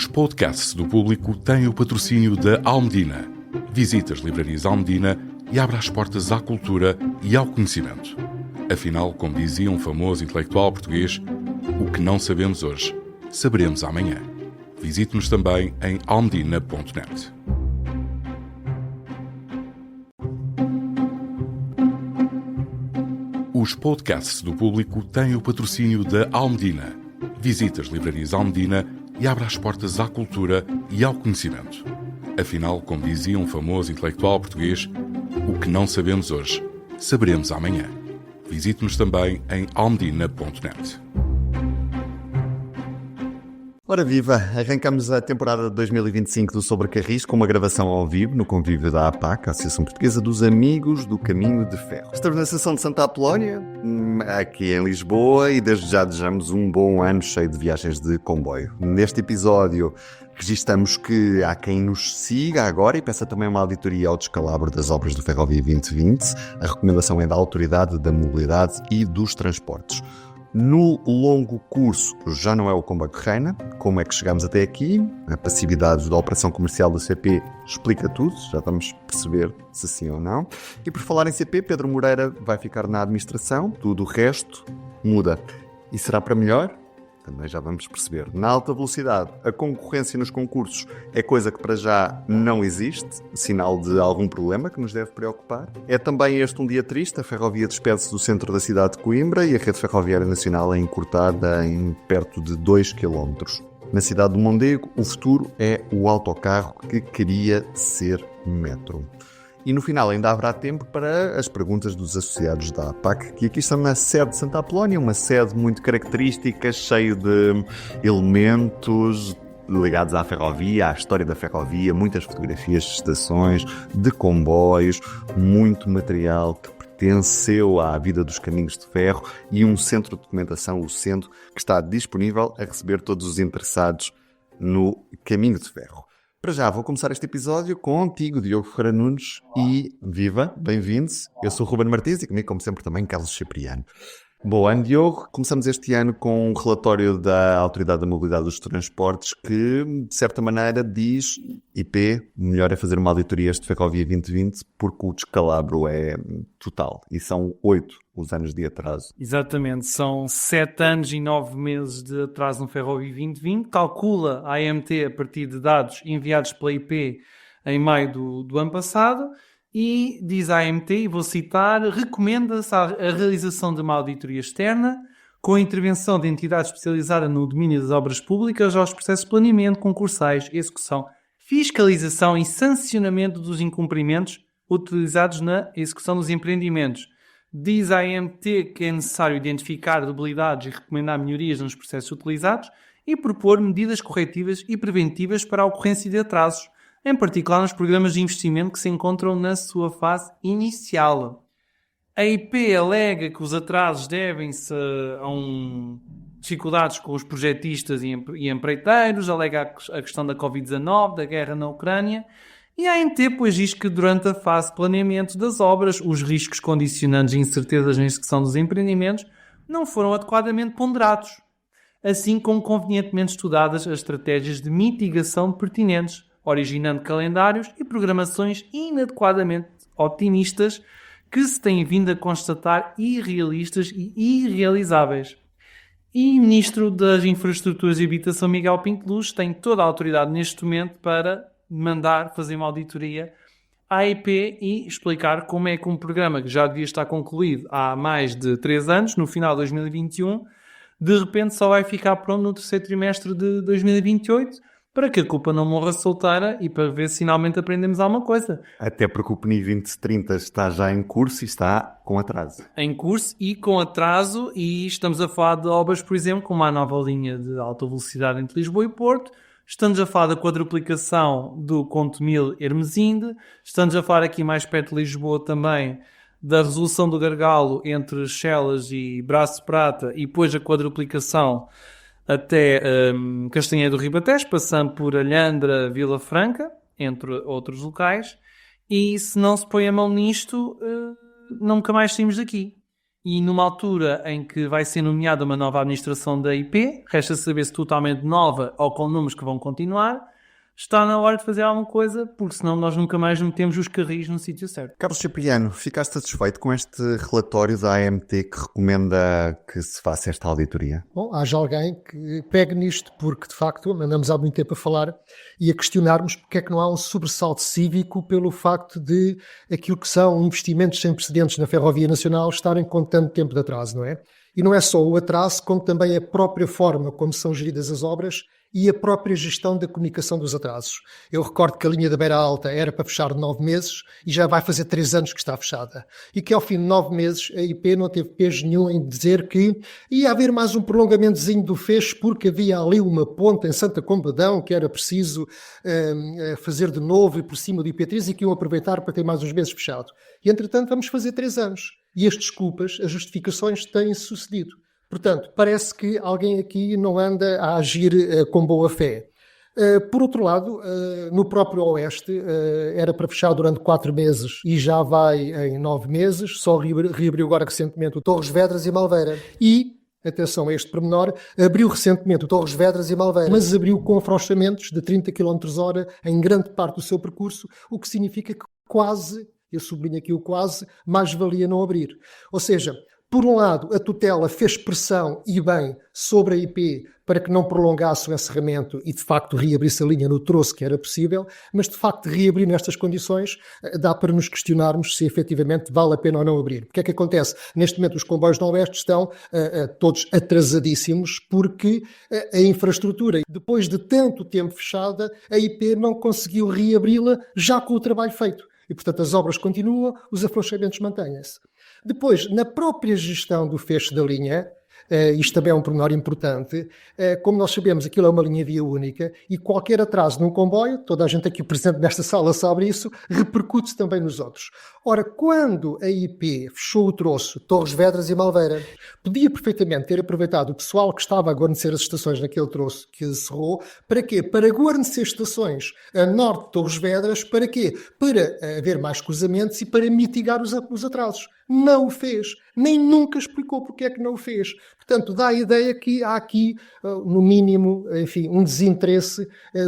Os podcasts do Público têm o patrocínio da Almedina. Visite as livrarias Almedina e abra as portas à cultura e ao conhecimento. Afinal, como dizia um famoso intelectual português, o que não sabemos hoje, saberemos amanhã. Visite-nos também em almedina.net. Os podcasts do Público têm o patrocínio da Almedina. Visite as livrarias Almedina e abra as portas à cultura e ao conhecimento. Afinal, como dizia um famoso intelectual português, o que não sabemos hoje, saberemos amanhã. Visite-nos também em almedina.net. Ora viva, arrancamos a temporada de 2025 do Sobre Carris com uma gravação ao vivo no convívio da APAC, a Associação Portuguesa dos Amigos do Caminho de Ferro. Estamos na estação de Santa Apolónia, aqui em Lisboa, e desde já desejamos um bom ano cheio de viagens de comboio. Neste episódio registamos que há quem nos siga agora e peça também uma auditoria ao descalabro das obras do Ferrovia 2020. A recomendação é da Autoridade da Mobilidade e dos Transportes. No longo curso já não é o comboio que reina. Como é que chegamos até aqui? A passividade da operação comercial da CP explica tudo, já vamos perceber se sim ou não. E por falar em CP, Pedro Moreira vai ficar na administração, tudo o resto muda. E será para melhor? Também já vamos perceber. Na alta velocidade, a concorrência nos concursos é coisa que para já não existe, sinal de algum problema que nos deve preocupar. É também este um dia triste, a ferrovia despede-se do centro da cidade de Coimbra e a rede ferroviária nacional é encurtada em perto de 2 km. Na cidade do Mondego, o futuro é o autocarro que queria ser metro. E no final ainda haverá tempo para as perguntas dos associados da APAC, que aqui estão na sede de Santa Apolónia, uma sede muito característica, cheio de elementos ligados à ferrovia, à história da ferrovia, muitas fotografias de estações, de comboios, muito material que pertenceu à vida dos caminhos de ferro e um centro de documentação, o Centro, que está disponível a receber todos os interessados no caminho de ferro. Para já, vou começar este episódio contigo, Diogo Ferreira Nunes, e viva, bem-vindos. Eu sou o Ruben Martins e comigo, como sempre, também Carlos Cipriano. Bom ano, Diogo. Começamos este ano com um relatório da Autoridade da Mobilidade dos Transportes que, de certa maneira, diz IP, melhor é fazer uma auditoria este Ferrovia 2020 porque o descalabro é total e são 8 os anos de atraso. Exatamente, são 7 anos e 9 meses de atraso no Ferrovia 2020. Calcula a AMT a partir de dados enviados pela IP em maio do ano passado. E diz a AMT, e vou citar, recomenda-se a realização de uma auditoria externa com a intervenção de entidade especializada no domínio das obras públicas aos processos de planeamento, concursais, execução, fiscalização e sancionamento dos incumprimentos utilizados na execução dos empreendimentos. Diz a AMT que é necessário identificar debilidades e recomendar melhorias nos processos utilizados e propor medidas corretivas e preventivas para a ocorrência de atrasos, em particular nos programas de investimento que se encontram na sua fase inicial. A IP alega que os atrasos devem-se a dificuldades com os projetistas e empreiteiros, alega a questão da Covid-19, da guerra na Ucrânia, e a AMT pois diz que durante a fase de planeamento das obras, os riscos condicionantes e incertezas na execução dos empreendimentos não foram adequadamente ponderados, assim como convenientemente estudadas as estratégias de mitigação pertinentes, originando calendários e programações inadequadamente otimistas que se têm vindo a constatar irrealistas e irrealizáveis. E o Ministro das Infraestruturas e Habitação, Miguel Pinto Luz, tem toda a autoridade neste momento para mandar fazer uma auditoria à AIP e explicar como é que um programa que já devia estar concluído há mais de 3 anos, no final de 2021, de repente só vai ficar pronto no terceiro trimestre de 2028, para que a culpa não morra solteira e para ver se finalmente aprendemos alguma coisa. Até porque o PNI 2030 está já em curso e está com atraso. Em curso e com atraso, e estamos a falar de obras, por exemplo, como a nova linha de alta velocidade entre Lisboa e Porto, estamos a falar da quadruplicação do Contomil-Hermesinde, estamos a falar aqui mais perto de Lisboa também da resolução do gargalo entre Chelas e Braço de Prata e depois a quadruplicação até Castanheira do Ribatejo, passando por Alhandra, Vila Franca, entre outros locais, e se não se põe a mão nisto, nunca mais saímos daqui. e numa altura em que vai ser nomeada uma nova administração da IP, resta saber se totalmente nova ou com números que vão continuar, está na hora de fazer alguma coisa, porque senão nós nunca mais metemos os carris no sítio certo. Carlos Cipriano, ficaste satisfeito com este relatório da AMT que recomenda que se faça esta auditoria? Bom, haja alguém que pegue nisto, porque de facto andamos há muito tempo a falar e a questionarmos porque é que não há um sobressalto cívico pelo facto de aquilo que são investimentos sem precedentes na Ferrovia Nacional estarem com tanto tempo de atraso, não é? E não é só o atraso, como também a própria forma como são geridas as obras e a própria gestão da comunicação dos atrasos. Eu recordo que a linha da Beira Alta era para fechar 9 meses e já vai fazer 3 anos que está fechada. E que ao fim de 9 meses a IP não teve peso nenhum em dizer que ia haver mais um prolongamentozinho do fecho porque havia ali uma ponta em Santa Combadão que era preciso fazer de novo e por cima do IP3 e que iam aproveitar para ter mais uns meses fechado. E entretanto vamos fazer 3 anos. E as desculpas, as justificações têm sucedido. Portanto, parece que alguém aqui não anda a agir com boa fé. Por outro lado, no próprio Oeste, era para fechar durante 4 meses e já vai em 9 meses, só reabriu agora recentemente o Torres Vedras e Malveira. E, atenção a este pormenor, abriu recentemente o Torres Vedras e Malveira, mas abriu com afrouxamentos de 30 km/h em grande parte do seu percurso, o que significa que quase, eu sublinho aqui o quase, mais valia não abrir. Ou seja, por um lado, a tutela fez pressão e bem sobre a IP para que não prolongasse o encerramento e, de facto, reabrisse a linha no troço que era possível, mas, de facto, reabrir nestas condições dá para nos questionarmos se efetivamente vale a pena ou não abrir. Porque é que acontece? Neste momento, os comboios no Oeste estão todos atrasadíssimos porque a infraestrutura, depois de tanto tempo fechada, a IP não conseguiu reabri-la já com o trabalho feito. E, portanto, as obras continuam, os afrouxamentos mantêm-se. Depois, na própria gestão do fecho da linha, isto também é um pormenor importante, como nós sabemos, aquilo é uma linha via única e qualquer atraso num comboio, toda a gente aqui presente nesta sala sabe isso, repercute-se também nos outros. Ora, quando a IP fechou o troço Torres Vedras e Malveira, podia perfeitamente ter aproveitado o pessoal que estava a guarnecer as estações naquele troço que cerrou, para quê? Para guarnecer estações a norte de Torres Vedras, para quê? Para haver mais cruzamentos e para mitigar os atrasos. Não o fez, nem nunca explicou porque é que não o fez. Portanto, dá a ideia que há aqui, no mínimo, enfim, um desinteresse,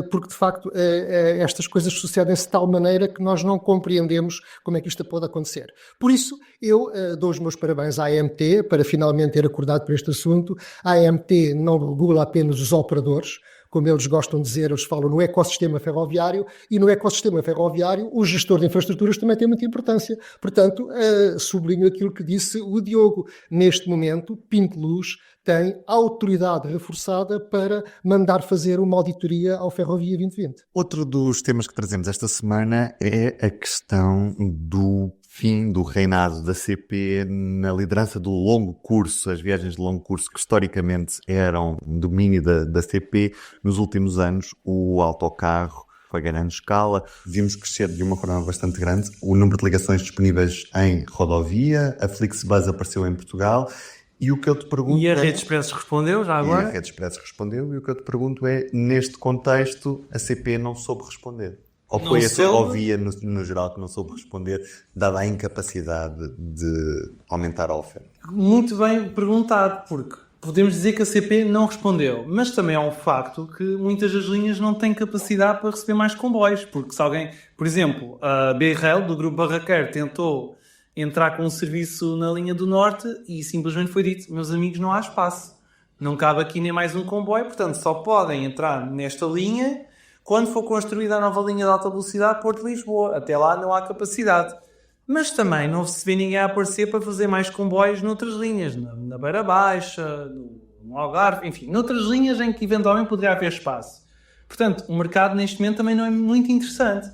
porque de facto estas coisas sucedem-se de tal maneira que nós não compreendemos como é que isto pode acontecer. Por isso, eu dou os meus parabéns à AMT para finalmente ter acordado por este assunto. A AMT não regula apenas os operadores, como eles gostam de dizer, eles falam no ecossistema ferroviário, e no ecossistema ferroviário o gestor de infraestruturas também tem muita importância. Portanto, sublinho aquilo que disse o Diogo. Neste momento, Pinto Luz tem autoridade reforçada para mandar fazer uma auditoria ao Ferrovia 2020. Outro dos temas que trazemos esta semana é a questão do fim do reinado da CP na liderança do longo curso, as viagens de longo curso que historicamente eram domínio da CP. Nos últimos anos, o autocarro foi ganhando escala, vimos crescer de uma forma bastante grande o número de ligações disponíveis em rodovia, a Flixbus apareceu em Portugal. E o que eu te pergunto e a Rede Expresso respondeu já agora? E a Rede Expresso respondeu, e o que eu te pergunto é, neste contexto, a CP não soube responder? Ou foi a ferrovia, no geral, que não soube responder, dada a incapacidade de aumentar a oferta? Muito bem perguntado, porque podemos dizer que a CP não respondeu, mas também é um facto que muitas das linhas não têm capacidade para receber mais comboios, porque se alguém, por exemplo, a BRL, do Grupo Barraqueiro, tentou entrar com um serviço na linha do Norte e simplesmente foi dito, meus amigos, não há espaço, não cabe aqui nem mais um comboio, portanto só podem entrar nesta linha quando for construída a nova linha de alta velocidade Porto-Lisboa. Até lá não há capacidade. Mas também não se vê ninguém a aparecer para fazer mais comboios noutras linhas, na Beira Baixa, no Algarve, enfim, noutras linhas em que eventualmente poderia haver espaço. Portanto, o mercado neste momento também não é muito interessante.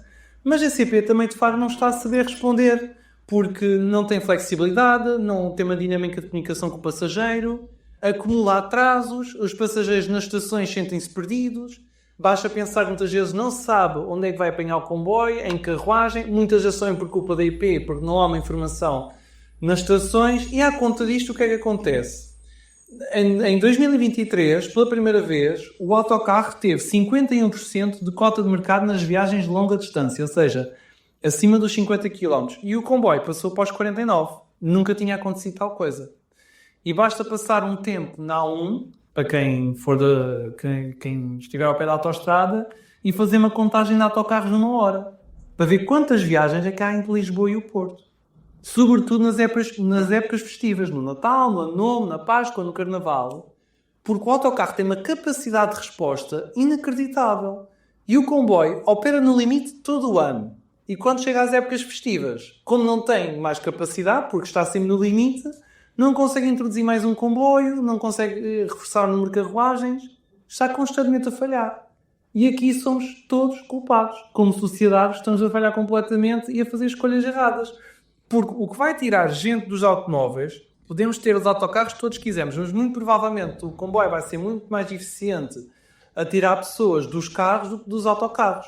Mas a CP também de facto não está a saber responder, porque não tem flexibilidade, não tem uma dinâmica de comunicação com o passageiro, acumula atrasos, os passageiros nas estações sentem-se perdidos. Basta pensar que muitas vezes não se sabe onde é que vai apanhar o comboio, em carruagem, muitas vezes são por culpa da IP, porque não há uma informação nas estações, e à conta disto o que é que acontece? Em 2023, pela primeira vez, o autocarro teve 51% de cota de mercado nas viagens de longa distância, ou seja, acima dos 50 km, e o comboio passou para os 49%. nunca tinha acontecido tal coisa. E basta passar um tempo na A1, para quem quem estiver ao pé da autoestrada, e fazer uma contagem de autocarros numa hora, para ver quantas viagens é que há entre Lisboa e o Porto. Sobretudo nas épocas festivas, no Natal, no Ano Novo, na Páscoa, no Carnaval, porque o autocarro tem uma capacidade de resposta inacreditável. E o comboio opera no limite todo o ano. E quando chega às épocas festivas, como não tem mais capacidade, porque está sempre no limite, não consegue introduzir mais um comboio, não consegue reforçar o número de carruagens, está constantemente a falhar. E aqui somos todos culpados. Como sociedade, estamos a falhar completamente e a fazer escolhas erradas. Porque o que vai tirar gente dos automóveis, podemos ter os autocarros que todos quisermos, mas muito provavelmente o comboio vai ser muito mais eficiente a tirar pessoas dos carros do que dos autocarros.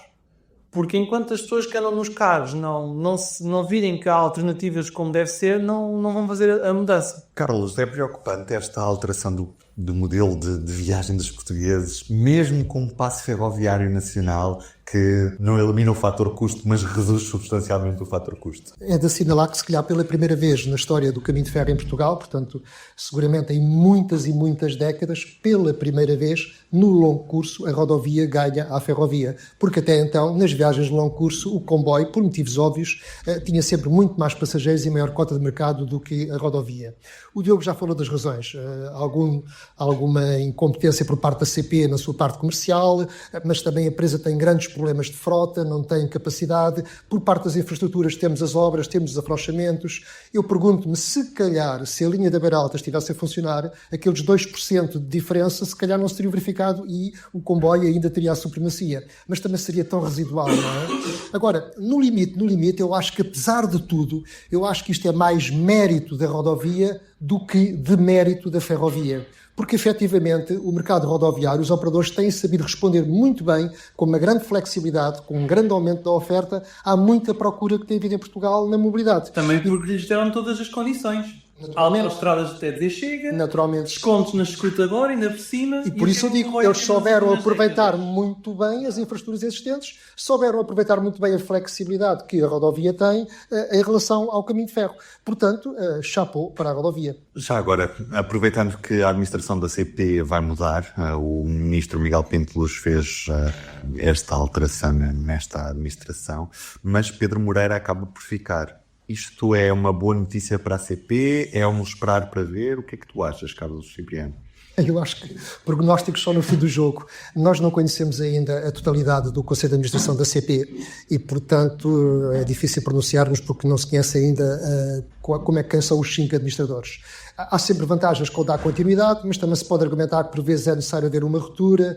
Porque enquanto as pessoas que andam nos carros não virem que há alternativas como deve ser, não vão fazer a mudança. Carlos, é preocupante esta alteração do modelo de viagem dos portugueses, mesmo com um passe ferroviário nacional que não elimina o fator custo, mas reduz substancialmente o fator custo. É de assinalar que, se calhar, pela primeira vez na história do caminho de ferro em Portugal, portanto, seguramente em muitas e muitas décadas, pela primeira vez, no longo curso, a rodovia ganha à ferrovia. Porque até então, nas viagens de longo curso, o comboio, por motivos óbvios, tinha sempre muito mais passageiros e maior cota de mercado do que a rodovia. O Diogo já falou das razões. Alguma incompetência por parte da CP na sua parte comercial, mas também a empresa tem grandes problemas de frota, não tem capacidade. Por parte das infraestruturas temos as obras, temos os afrouxamentos. Eu pergunto-me, se calhar, se a linha da Beira Alta estivesse a funcionar, aqueles 2% de diferença se calhar não se teriam verificado e o comboio ainda teria a supremacia. Mas também seria tão residual, não é? Agora, no limite, eu acho que, apesar de tudo, eu acho que isto é mais mérito da rodovia do que de mérito da ferrovia. Porque, efetivamente, o mercado rodoviário, os operadores têm sabido responder muito bem, com uma grande flexibilidade, com um grande aumento da oferta, há muita procura que tem havido em Portugal na mobilidade. Também porque lhes deram todas as condições. Ao menos estradas até dizer chega, naturalmente, descontos na escutadora, ainda por cima. E por isso eu digo, eles souberam aproveitar muito bem as infraestruturas existentes, souberam aproveitar muito bem a flexibilidade que a rodovia tem em relação ao caminho de ferro. Portanto, chapéu para a rodovia. Já agora, aproveitando que a administração da CP vai mudar, o ministro Miguel Pinto Luz fez esta alteração nesta administração, mas Pedro Moreira acaba por ficar. Isto é uma boa notícia para a CP? É um esperar para ver? O que é que tu achas, Carlos Cipriano? Eu acho que prognósticos só no fim do jogo. Nós não conhecemos ainda a totalidade do Conselho de Administração da CP e, portanto, é difícil pronunciarmos porque não se conhece ainda quem são os 5 administradores. Há sempre vantagens com dar continuidade, mas também se pode argumentar que por vezes é necessário haver uma ruptura,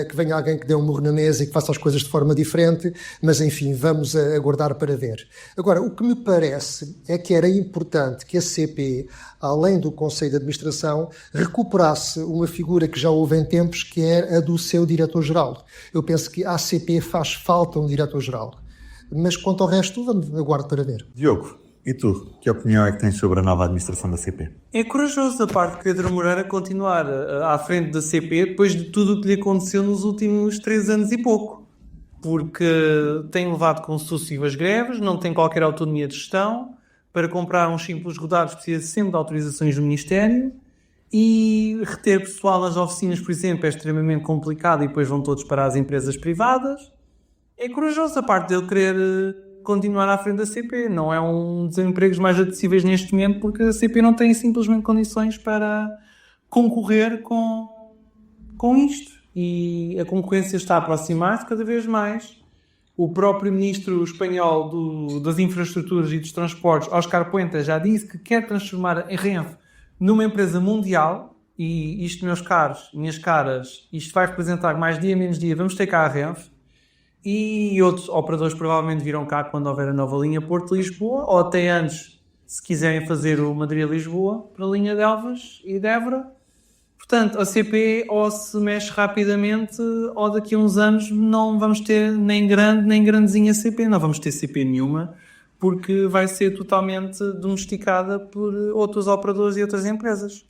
que venha alguém que dê um murro na mesa e que faça as coisas de forma diferente, mas enfim, vamos aguardar para ver. Agora, o que me parece é que era importante que a CP, além do Conselho de Administração, recuperasse uma figura que já houve em tempos, que é a do seu diretor-geral. Eu penso que à CP faz falta um diretor-geral. Mas quanto ao resto, vamos aguardar para ver. Diogo, e tu? Que opinião é que tens sobre a nova administração da CP? É corajoso da parte de Pedro Moreira continuar à frente da CP depois de tudo o que lhe aconteceu nos últimos 3 anos e pouco. Porque tem levado com sucessivas greves, não tem qualquer autonomia de gestão. Para comprar uns simples rodados precisa sempre de autorizações do Ministério. E reter pessoal nas oficinas, por exemplo, é extremamente complicado e depois vão todos para as empresas privadas. É corajoso da parte dele querer continuar à frente da CP. Não é um dos empregos mais acessíveis neste momento porque a CP não tem simplesmente condições para concorrer com isto. E a concorrência está a aproximar-se cada vez mais. O próprio ministro espanhol das infraestruturas e dos transportes, Óscar Puente, já disse que quer transformar a Renfe numa empresa mundial. E isto, meus caros, minhas caras, isto vai representar mais dia menos dia, vamos ter cá a Renfe. E outros operadores provavelmente virão cá quando houver a nova linha Porto-Lisboa, ou até antes, se quiserem fazer o Madrid-Lisboa, para a linha de Elvas e de Évora. Portanto, a CP ou se mexe rapidamente, ou daqui a uns anos não vamos ter nem grande nem grandezinha CP, não vamos ter CP nenhuma, porque vai ser totalmente domesticada por outros operadores e outras empresas.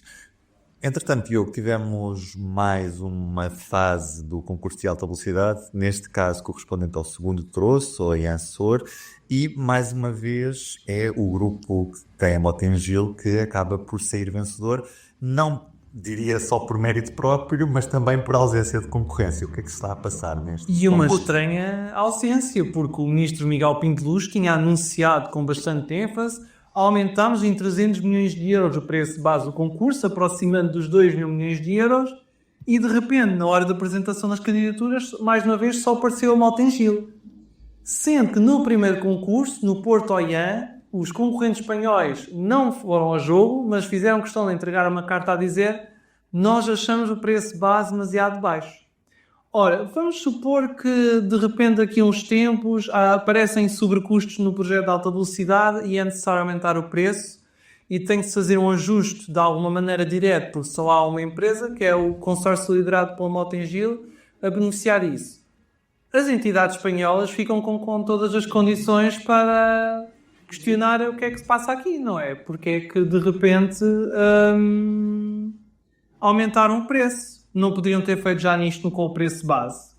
Entretanto, Diogo, tivemos mais uma fase do concurso de alta velocidade, neste caso correspondente ao segundo troço, ou a Açor, e mais uma vez é o grupo que tem a Motengil que acaba por sair vencedor, não diria só por mérito próprio, mas também por ausência de concorrência. O que é que se está a passar neste E uma concurso? estranha ausência, porque o ministro Miguel Pinto Luz tinha anunciado com bastante ênfase: aumentámos em 300 milhões de euros o preço base do concurso, aproximando dos 2 mil milhões de euros, e de repente, na hora da apresentação das candidaturas, mais uma vez só apareceu a Motengil. Sendo que no primeiro concurso, no Porto Oiã, os concorrentes espanhóis não foram ao jogo, mas fizeram questão de entregar uma carta a dizer: nós achamos o preço base demasiado baixo. Ora, vamos supor que de repente daqui a uns tempos aparecem sobrecustos no projeto de alta velocidade e é necessário aumentar o preço e tem que se fazer um ajuste de alguma maneira direto, porque só há uma empresa, que é o consórcio liderado pela Motengil, a beneficiar disso. As entidades espanholas ficam com todas as condições para questionar o que é que se passa aqui, não é? Porque é que de repente aumentaram o preço. Não poderiam ter feito já nisto com o preço base.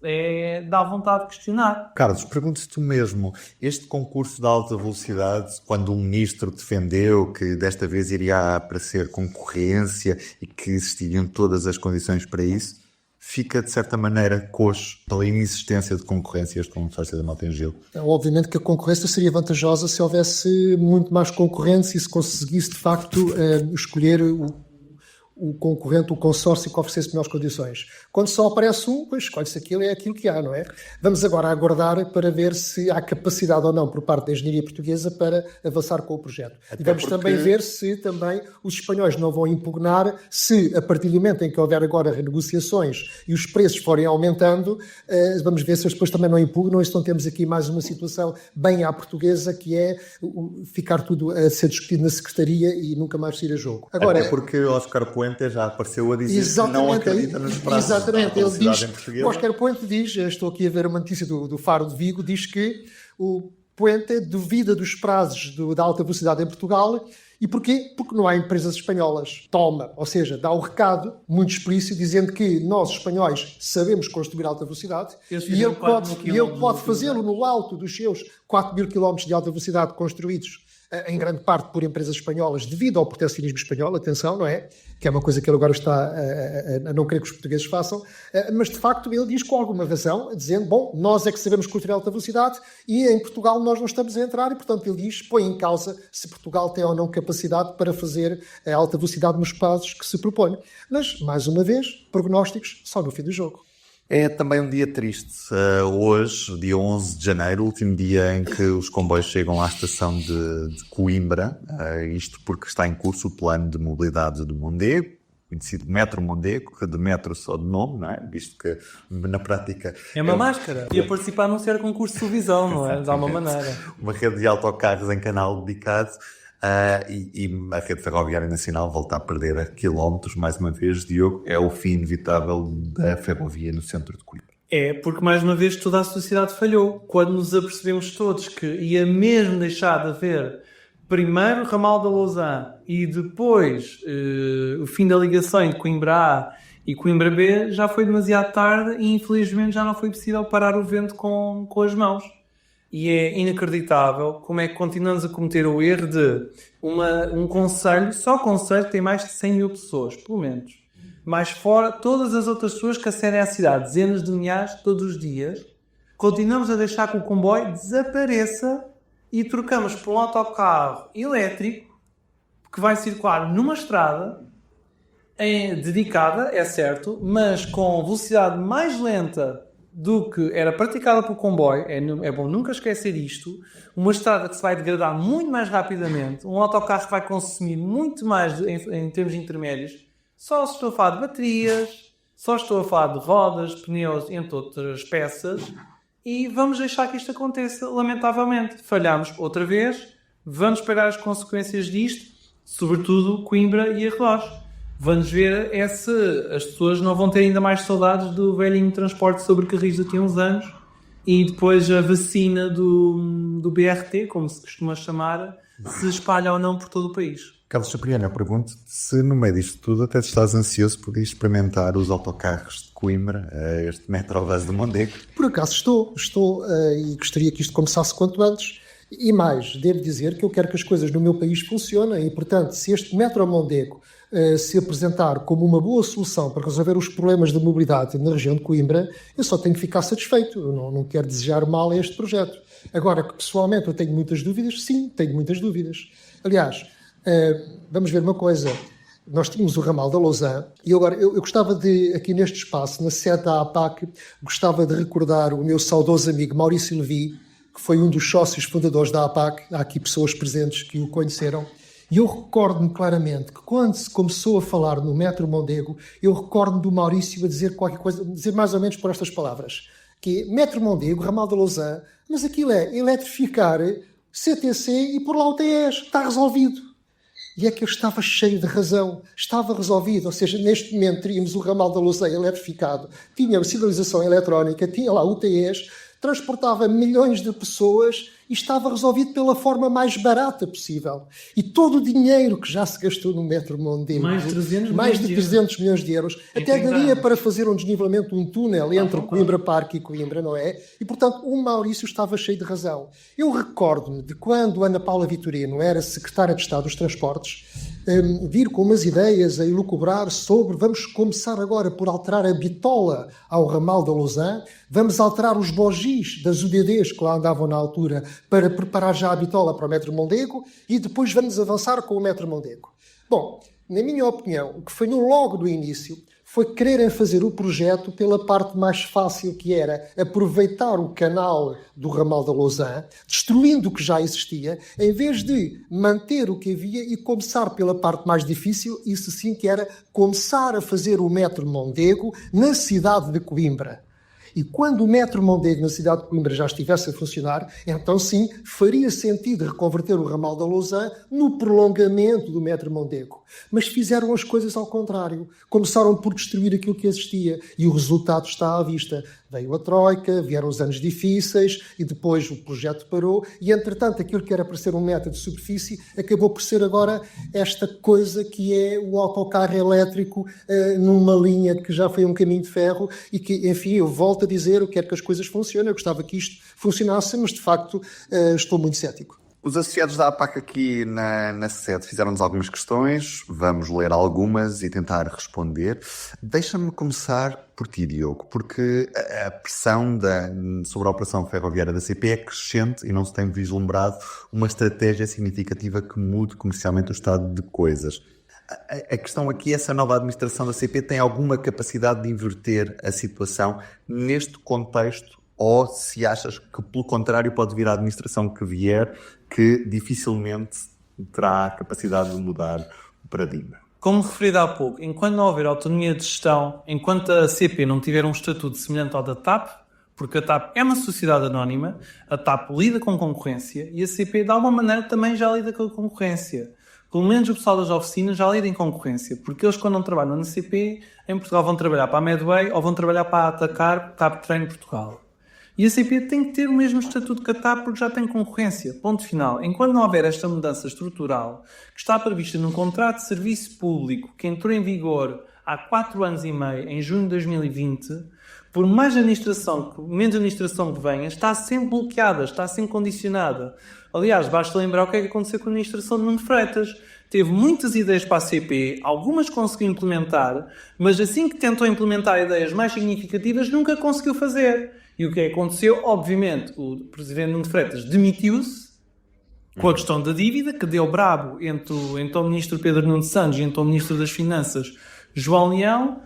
Dá vontade de questionar. Carlos, pergunto-te tu mesmo, este concurso de alta velocidade, quando o ministro defendeu que desta vez iria aparecer concorrência e que existiriam todas as condições para isso, fica de certa maneira coxo pela inexistência de concorrência este consórcio da Motengil? Obviamente que a concorrência seria vantajosa se houvesse muito mais concorrência e se conseguisse de facto escolher o concorrente, o consórcio que oferecesse melhores condições. Quando só aparece um, pois escolhe-se aquilo, é aquilo que há, não é? Vamos agora aguardar para ver se há capacidade ou não por parte da engenharia portuguesa para avançar com o projeto. E vamos também ver se também os espanhóis não vão impugnar, se a partir do momento em que houver agora renegociações e os preços forem aumentando, vamos ver se eles depois também não impugnam, então temos aqui mais uma situação bem à portuguesa, que é ficar tudo a ser discutido na Secretaria e nunca mais sair a jogo. Agora, até porque Oscar Puente já apareceu a dizer que não acredita nos prazos. Exatamente, ele diz, em português. o Oscar Puente diz, estou aqui a ver uma notícia do Faro de Vigo, diz que o Puente duvida dos prazos da alta velocidade em Portugal. E porquê? Porque não há empresas espanholas. Toma, ou seja, dá o recado muito explícito dizendo que nós, espanhóis, sabemos construir alta velocidade e ele pode fazê-lo no alto dos seus 4 mil quilómetros de alta velocidade construídos em grande parte por empresas espanholas, devido ao proteccionismo espanhol, atenção, não é? Que é uma coisa que ele agora está a não querer que os portugueses façam, mas de facto ele diz com alguma razão, dizendo, bom, nós é que sabemos construir alta velocidade e em Portugal nós não estamos a entrar, e portanto ele diz, põe em causa se Portugal tem ou não capacidade para fazer a alta velocidade nos prazos que se propõe. Mas, mais uma vez, prognósticos só no fim do jogo. É também um dia triste. Hoje, dia 11 de janeiro, último dia em que os comboios chegam à estação de Coimbra, isto porque está em curso o plano de mobilidade do Mondego, conhecido Metro Mondego, de metro só de nome, não é? Visto que na prática... É uma máscara. E a participar num certo concurso de televisão, não é? De alguma maneira. Uma rede de autocarros em canal dedicado. E a rede ferroviária nacional volta a perder quilómetros, mais uma vez, Diogo, é o fim inevitável da ferrovia no centro de Coimbra. É, porque mais uma vez toda a sociedade falhou. Quando nos apercebemos todos que ia mesmo deixar de haver primeiro o ramal da Lousã e depois o fim da ligação entre Coimbra A e Coimbra B, já foi demasiado tarde e infelizmente já não foi possível parar o vento com as mãos. E é inacreditável como é que continuamos a cometer o erro de um concelho, só concelho que tem mais de 100 mil pessoas, pelo menos. Mais fora, todas as outras pessoas que acedem à cidade, dezenas de milhares todos os dias, continuamos a deixar que o comboio desapareça e trocamos por um autocarro elétrico que vai circular numa estrada dedicada, é certo, mas com velocidade mais lenta do que era praticada pelo comboio. É bom nunca esquecer isto. Uma estrada que se vai degradar muito mais rapidamente, um autocarro que vai consumir muito mais em termos intermédios. Só estou a falar de baterias, só estou a falar de rodas, pneus, entre outras peças, e vamos deixar que isto aconteça, lamentavelmente. Falhamos outra vez, vamos pagar as consequências disto, sobretudo Coimbra e Arredores. Vamos ver se as pessoas não vão ter ainda mais saudades do velhinho transporte sobre carris daqui a uns anos e depois a vacina do BRT, como se costuma chamar, se espalha ou não por todo o país. Carlos Cipriano, eu pergunto se no meio disto tudo até estás ansioso por ir experimentar os autocarros de Coimbra, este Metrobus de Mondego. Por acaso estou e gostaria que isto começasse quanto antes. E mais, devo dizer que eu quero que as coisas no meu país funcionem e, portanto, se este Metro Mondego se apresentar como uma boa solução para resolver os problemas de mobilidade na região de Coimbra, eu só tenho que ficar satisfeito. Eu não quero desejar mal a este projeto. Agora, que pessoalmente eu tenho muitas dúvidas, sim, tenho muitas dúvidas. Aliás, vamos ver uma coisa. Nós tínhamos o ramal da Lausanne e agora eu gostava de, aqui neste espaço, na sede da APAC, gostava de recordar o meu saudoso amigo Maurício Levi, que foi um dos sócios fundadores da APAC. Há aqui pessoas presentes que o conheceram. E eu recordo-me claramente que quando se começou a falar no Metro Mondego, eu recordo-me do Maurício a dizer qualquer coisa, dizer mais ou menos por estas palavras, que é Metro Mondego, ramal da Lausanne, mas aquilo é eletrificar CTC e pôr lá o TES, está resolvido. E é que eu estava cheio de razão, estava resolvido, ou seja, neste momento teríamos o ramal da Lausanne eletrificado, tinha a sinalização eletrónica, tinha lá o TES, transportava milhões de pessoas e estava resolvido pela forma mais barata possível. E todo o dinheiro que já se gastou no Metro Mondego, mais de 300 milhões de euros, até daria para fazer um desnivelamento, um túnel entre Coimbra Parque e Coimbra, não é? E, portanto, o Maurício estava cheio de razão. Eu recordo-me de quando Ana Paula Vitorino era secretária de Estado dos Transportes, vir com umas ideias a elucubrar sobre vamos começar agora por alterar a bitola ao ramal da Lausanne, vamos alterar os bogis das UDDs que lá andavam na altura para preparar já a bitola para o Metro Mondego e depois vamos avançar com o Metro Mondego. Bom, na minha opinião, o que foi logo do início foi quererem fazer o projeto pela parte mais fácil, que era aproveitar o canal do ramal da Lausanne, destruindo o que já existia, em vez de manter o que havia e começar pela parte mais difícil, isso sim que era começar a fazer o Metro Mondego na cidade de Coimbra. E quando o Metro Mondego na cidade de Coimbra já estivesse a funcionar, então sim, faria sentido reconverter o ramal da Lausanne no prolongamento do Metro Mondego. Mas fizeram as coisas ao contrário. Começaram por destruir aquilo que existia e o resultado está à vista. Veio a Troika, vieram os anos difíceis e depois o projeto parou e, entretanto, aquilo que era para ser um metro de superfície acabou por ser agora esta coisa que é o autocarro elétrico numa linha que já foi um caminho de ferro e que, enfim, eu volto a dizer, eu quero que as coisas funcionem, eu gostava que isto funcionasse, mas de facto estou muito cético. Os associados da APAC aqui na sede fizeram-nos algumas questões, vamos ler algumas e tentar responder. Deixa-me começar por ti, Diogo, porque a pressão sobre a operação ferroviária da CP é crescente e não se tem vislumbrado uma estratégia significativa que mude comercialmente o estado de coisas. A questão aqui é se a nova administração da CP tem alguma capacidade de inverter a situação neste contexto ou se achas que, pelo contrário, pode vir a administração que vier que dificilmente terá a capacidade de mudar o paradigma. Como referido há pouco, enquanto não houver autonomia de gestão, enquanto a CP não tiver um estatuto semelhante ao da TAP, porque a TAP é uma sociedade anónima, a TAP lida com concorrência e a CP, de alguma maneira, também já lida com a concorrência. Pelo menos o pessoal das oficinas já lida em concorrência, porque eles, quando não trabalham na CP, em Portugal vão trabalhar para a Medway ou vão trabalhar para a Atacar, TAP Treino Portugal. E a CP tem que ter o mesmo estatuto que a TAP porque já tem concorrência. Ponto final. Enquanto não houver esta mudança estrutural que está prevista no contrato de serviço público que entrou em vigor há 4 anos e meio, em junho de 2020, por mais administração, menos administração que venha, está sempre bloqueada, está sempre condicionada. Aliás, basta lembrar o que é que aconteceu com a administração de Nuno Freitas. Teve muitas ideias para a CP, algumas conseguiu implementar, mas assim que tentou implementar ideias mais significativas, nunca conseguiu fazer. E o que aconteceu? Obviamente, o presidente Nuno Freitas demitiu-se com a questão da dívida, que deu brabo entre o ministro Pedro Nuno Santos e o ministro das Finanças, João Leão,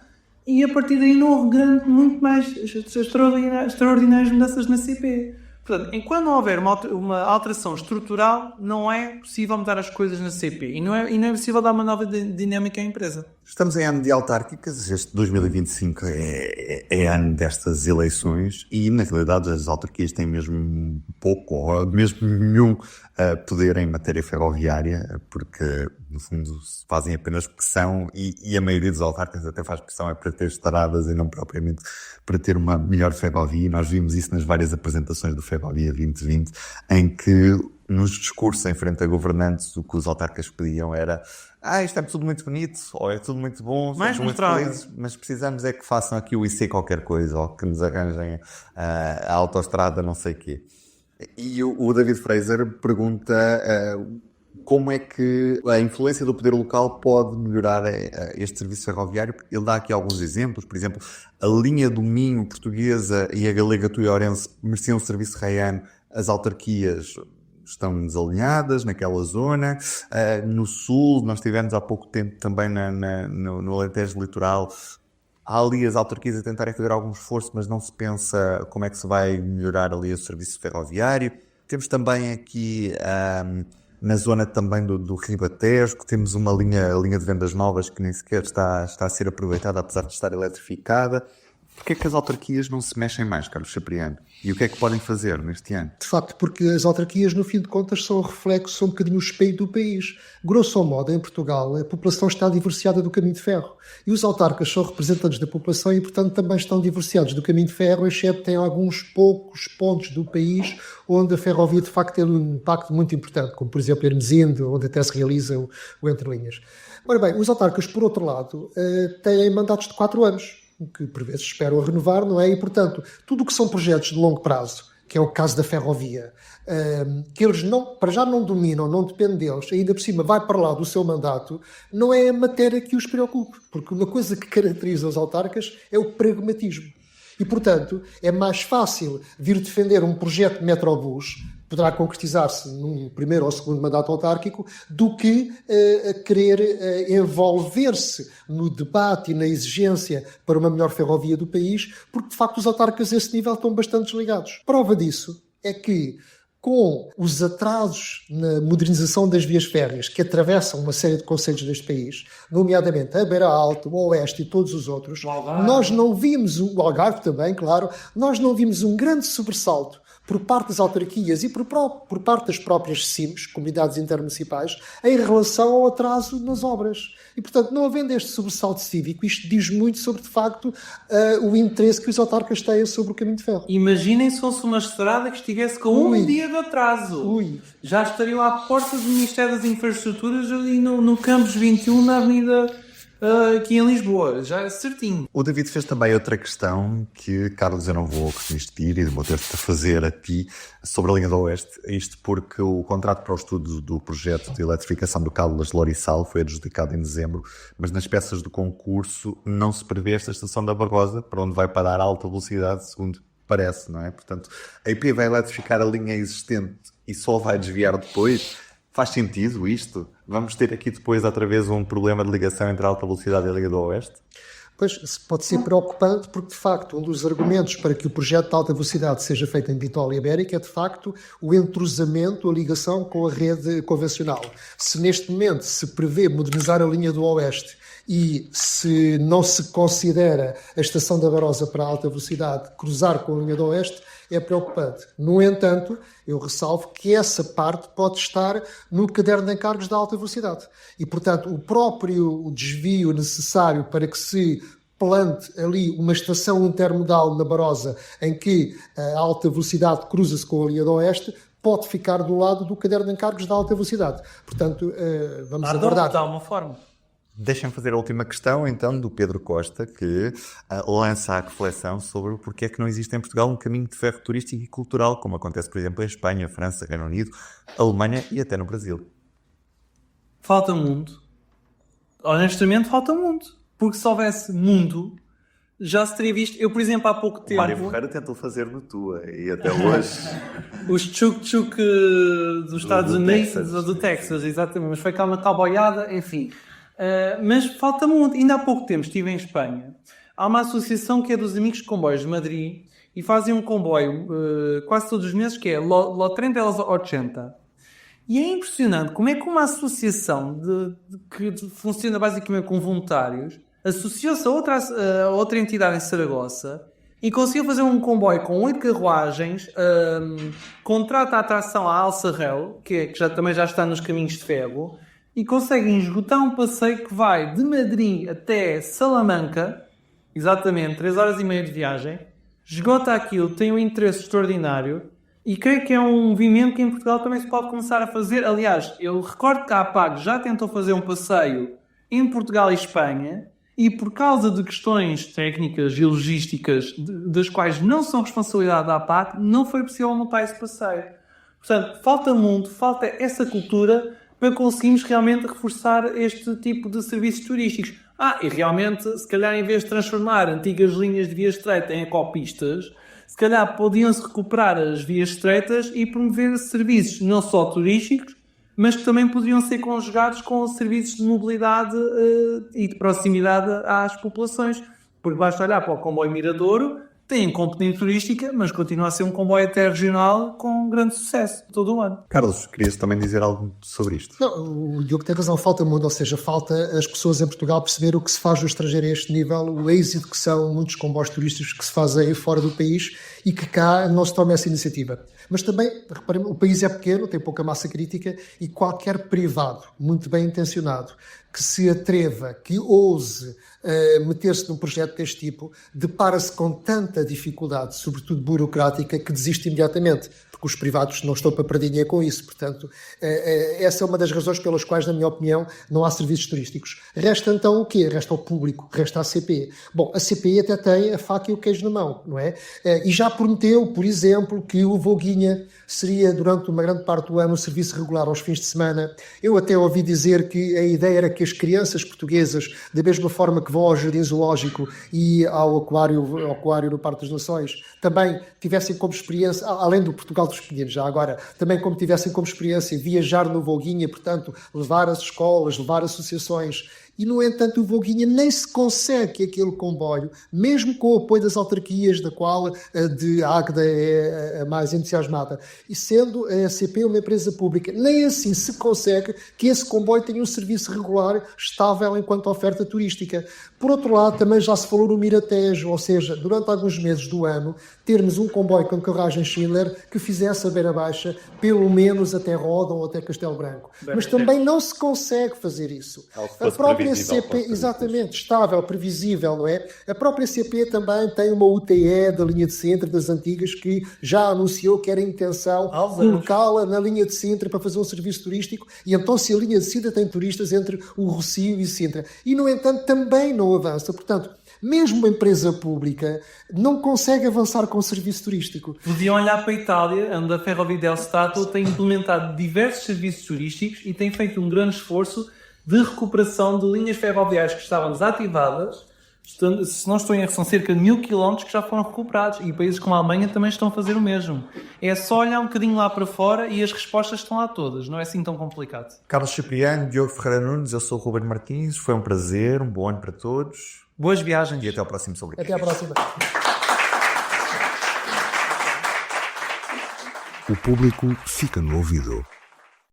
e a partir daí não houve muito mais extraordinárias mudanças na CP. Portanto, enquanto não houver uma alteração estrutural, não é possível mudar as coisas na CP e não é possível dar uma nova dinâmica à empresa. Estamos em ano de autárquicas, este 2025 é ano destas eleições e, na realidade, as autarquias têm mesmo pouco ou mesmo nenhum poder em matéria ferroviária, porque, no fundo, fazem apenas pressão e a maioria dos autárquicos até faz pressão para ter estradas e não propriamente para ter uma melhor ferrovia. Nós vimos isso nas várias apresentações do Ferrovia 2020, em que nos discursos em frente a governantes, o que os autarcas pediam era isto é tudo muito bonito, ou é tudo muito bom, Mais somos muito mostrado. felizes, mas precisamos é que façam aqui o IC qualquer coisa, ou que nos arranjem a autoestrada não sei o quê. E o David Fraser pergunta como é que a influência do poder local pode melhorar este serviço ferroviário. Ele dá aqui alguns exemplos. Por exemplo, a linha do Minho portuguesa e a galega tuiorense mereciam um serviço raiano. As autarquias estão desalinhadas naquela zona. No sul, nós tivemos há pouco tempo também no Alentejo Litoral, há ali as autarquias a tentarem fazer algum esforço, mas não se pensa como é que se vai melhorar ali o serviço ferroviário. Temos também aqui, na zona também do Ribatejo, que temos uma linha de vendas novas que nem sequer está a ser aproveitada, apesar de estar eletrificada. Porquê é que as autarquias não se mexem mais, Carlos Cipriano? E o que é que podem fazer neste ano? De facto, porque as autarquias, no fim de contas, são reflexos, são um bocadinho o espelho do país. Grosso modo, em Portugal, a população está divorciada do caminho de ferro. E os autarcas são representantes da população e, portanto, também estão divorciados do caminho de ferro, exceto em alguns poucos pontos do país onde a ferrovia, de facto, tem um impacto muito importante, como, por exemplo, Hermesinde, onde até se realiza o Entre Linhas. Ora bem, os autarcas, por outro lado, têm mandatos de 4 anos. Que por vezes esperam a renovar, não é? E, portanto, tudo o que são projetos de longo prazo, que é o caso da ferrovia, que eles para já não dominam, não depende deles, ainda por cima vai para lá do seu mandato, não é a matéria que os preocupe, porque uma coisa que caracteriza os autarcas é o pragmatismo. E, portanto, é mais fácil vir defender um projeto de metrobus, poderá concretizar-se num primeiro ou segundo mandato autárquico, do que querer envolver-se no debate e na exigência para uma melhor ferrovia do país, porque, de facto, os autarcas a esse nível estão bastante desligados. Prova disso é que, com os atrasos na modernização das vias férreas que atravessam uma série de concelhos deste país, nomeadamente a Beira Alta, o Oeste e todos os outros, nós não vimos, o Algarve também, claro, nós não vimos um grande sobressalto por parte das autarquias e por parte das próprias CIMs, Comunidades Intermunicipais, em relação ao atraso nas obras. E, portanto, não havendo este sobressalto cívico, isto diz muito sobre, de facto, o interesse que os autarcas têm sobre o caminho de ferro. Imaginem se fosse uma estrada que estivesse com um dia de atraso. Já estariam à porta do Ministério das Infraestruturas ali no Campos 21, na Avenida aqui em Lisboa, já é certinho. O David fez também outra questão que, Carlos, eu não vou resistir e vou ter-te a fazer a ti sobre a linha do Oeste. Isto porque o contrato para o estudo do projeto de eletrificação do cabo das Lorissal foi adjudicado em dezembro, mas nas peças do concurso não se prevê esta estação da Barrosa, para onde vai parar a alta velocidade, segundo parece, não é? Portanto, a IP vai eletrificar a linha existente e só vai desviar depois. Faz sentido isto? Vamos ter aqui depois outra vez um problema de ligação entre a alta velocidade e a Liga do Oeste? Pois, pode ser preocupante porque, de facto, um dos argumentos para que o projeto de alta velocidade seja feito em bitola ibérica é, de facto, o entrosamento, a ligação com a rede convencional. Se neste momento se prevê modernizar a linha do Oeste e se não se considera a estação da Barosa para a alta velocidade cruzar com a linha do Oeste, é preocupante. No entanto, eu ressalvo que essa parte pode estar no caderno de encargos da alta velocidade. E, portanto, o próprio desvio necessário para que se plante ali uma estação intermodal na Barosa em que a alta velocidade cruza-se com a linha do Oeste, pode ficar do lado do caderno de encargos da alta velocidade. Portanto, vamos aguardar. De alguma forma. Deixem-me fazer a última questão, então, do Pedro Costa, que lança a reflexão sobre porque é que não existe em Portugal um caminho de ferro turístico e cultural, como acontece, por exemplo, em Espanha, França, Reino Unido, Alemanha e até no Brasil. Falta mundo. Honestamente, falta mundo. Porque se houvesse mundo, já se teria visto. Eu, por exemplo, há pouco tempo... Mário Ferreira tentou fazer no tua e até hoje... Os tchuk-tchuk dos Estados Unidos, do Texas, exatamente. Mas foi cá uma cowboyada, enfim... mas falta muito. Ainda há pouco tempo estive em Espanha. Há uma associação que é dos Amigos de Comboios de Madrid e fazem um comboio quase todos os meses que é Lo Tren de los 80. E é impressionante como é que uma associação que funciona basicamente com voluntários associou-se a outra entidade em Saragossa e conseguiu fazer um comboio com 8 carruagens, contrata a atração à Alça Rail, que também já está nos caminhos de ferro, e conseguem esgotar um passeio que vai de Madrid até Salamanca, exatamente 3 horas e meia de viagem, esgota aquilo, tem um interesse extraordinário, E creio que é um movimento que em Portugal também se pode começar a fazer. Aliás, eu recordo que a APAC já tentou fazer um passeio em Portugal e Espanha e por causa de questões técnicas e logísticas das quais não são responsabilidade da APAC, não foi possível montar esse passeio. Portanto, falta muito, falta essa cultura para conseguirmos realmente reforçar este tipo de serviços turísticos. E realmente, se calhar em vez de transformar antigas linhas de via estreita em ecopistas, se calhar podiam-se recuperar as vias estreitas e promover serviços não só turísticos, mas que também poderiam ser conjugados com serviços de mobilidade e de proximidade às populações. Porque basta olhar para o comboio Miradouro, tem componente turística, mas continua a ser um comboio interregional com grande sucesso todo o ano. Carlos, querias também dizer algo sobre isto? Não, o Diogo tem razão, falta muito, ou seja, falta as pessoas em Portugal perceber o que se faz no estrangeiro a este nível, o êxito que são muitos comboios turísticos que se fazem fora do país e que cá não se toma essa iniciativa. Mas também, reparem, o país é pequeno, tem pouca massa crítica e qualquer privado, muito bem intencionado, que se atreva, que ouse meter-se num projeto deste tipo, depara-se com tanta dificuldade, sobretudo burocrática, que desiste imediatamente, porque os privados não estão para perder dinheiro com isso. Portanto, essa é uma das razões pelas quais, na minha opinião, não há serviços turísticos. Resta então o quê? Resta o público, resta a CP. Bom, a CP até tem a faca e o queijo na mão, não é? E já prometeu, por exemplo, que o Voguinha seria, durante uma grande parte do ano, um serviço regular aos fins de semana. Eu até ouvi dizer que a ideia era que as crianças portuguesas, da mesma forma que vão ao Jardim Zoológico e ao aquário no Parque das Nações, também tivessem como experiência, além do Portugal dos Pequenos, já agora, também como tivessem como experiência viajar no Voguinha, portanto, levar as escolas, levar associações. E, no entanto, o Voguinha nem se consegue que aquele comboio, mesmo com o apoio das autarquias, da qual a de Águeda é a mais entusiasmada, e sendo a CP uma empresa pública, nem assim se consegue que esse comboio tenha um serviço regular, estável enquanto oferta turística. Por outro lado, também já se falou no Miratejo, ou seja, durante alguns meses do ano, termos um comboio com carruagem Schindler que fizesse a beira-baixa, pelo menos até Ródão ou até Castelo Branco. Mas também não se consegue fazer isso. A própria CP, exatamente, estável, previsível, não é? A própria CP também tem uma UTE da linha de Sintra, das antigas, que já anunciou que era a intenção colocá-la na linha de Sintra para fazer um serviço turístico, e então se a linha de Sintra tem turistas entre o Rossio e Sintra. E, no entanto, também não avança. Portanto, mesmo uma empresa pública não consegue avançar com o serviço turístico. Podiam olhar para a Itália, onde a Ferrovia dello Stato tem implementado diversos serviços turísticos e tem feito um grande esforço de recuperação de linhas ferroviárias que estavam desativadas. Se não estou em erro, são cerca de 1000 km que já foram recuperados. E países como a Alemanha também estão a fazer o mesmo. É só olhar um bocadinho lá para fora e as respostas estão lá todas. Não é assim tão complicado. Carlos Cipriano, Diogo Ferreira Nunes, eu sou o Ruben Martins. Foi um prazer, um bom ano para todos. Boas viagens. E até ao próximo Sobre Até à próxima. O público fica no ouvido.